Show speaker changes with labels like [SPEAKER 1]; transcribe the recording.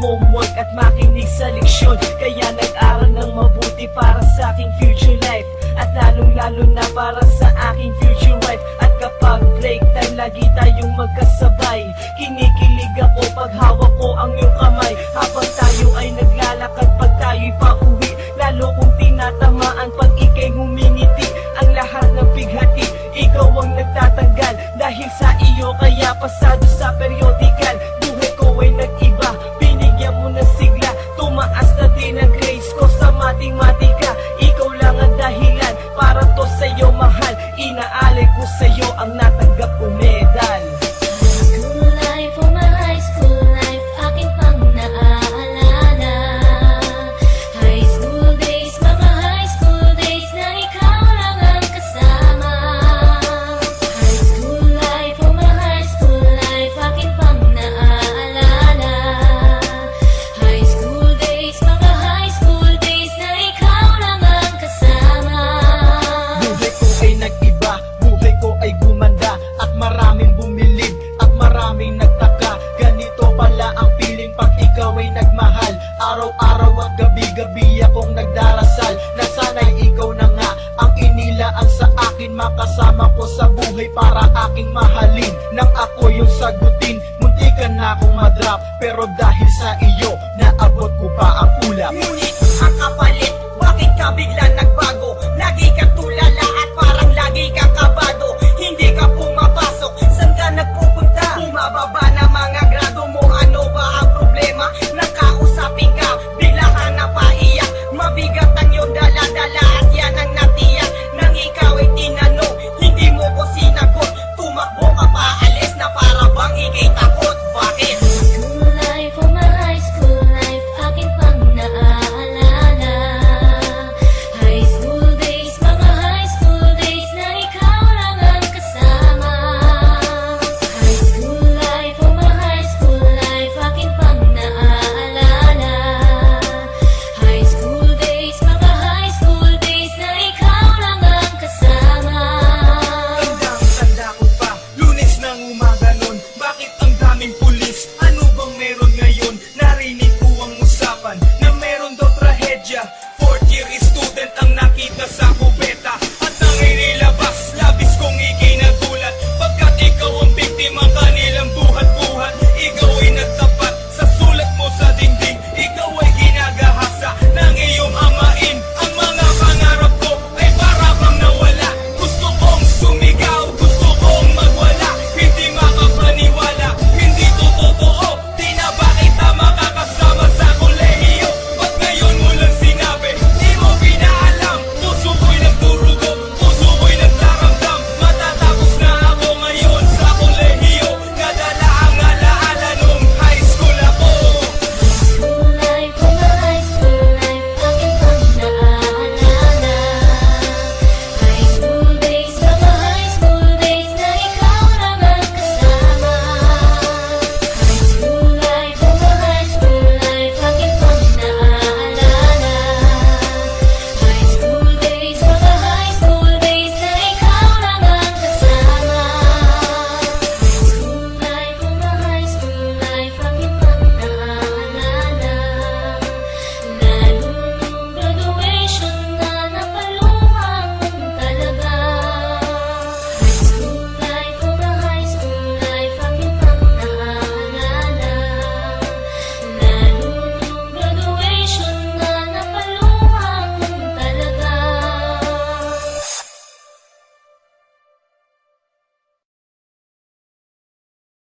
[SPEAKER 1] mag-homework at makinig sa leksyon. Kaya nag-aral ng mabuti para sa aking future life, at lalong-lalo na para sa aking future wife. At kapag break time, lagi tayong magkasabay. Kinikilig ako pag hawak ko ang iyong kamay, habang tayo ay naglalakad pag tayo'y pauwi. Lalo kong tinatamaan pag ika'y humingiti. Ang lahat ng pighati, ikaw ang nagtatanggal. Dahil sa iyo kaya pasado sa periodical. Buhay ko ay nag-iba, binigyan mo ng sigla. Tumaas na din ang grades ko sa matematika. Ikaw lang ang dahilan para to sa'yo mahal. Inaalay ko sa'yo ang natanggap kong medal.
[SPEAKER 2] School life, oh my high school life, aking pang naaalala. High school days, mga high school days na ikaw lang ang kasama. High school life, oh my high school life, aking pang naaalala. High school days, mga high school days na ikaw lang ang kasama.
[SPEAKER 3] Buhay ko ay nag-iba, buhay ko ay gumanda, at maraming bumilib, at maraming nagtaka. Ganito pala ang feeling pag ikaw ay nagmahal. Araw-araw at gabi-gabi akong nagdarasal na sana'y ikaw na nga ang inilaan sa akin. Makasama ko sa buhay para aking mahalin. Nang ako yung sagutin, muntikan na akong madrop, pero dahil sa iyo, naabot ko pa ang ulap.
[SPEAKER 1] Ngunit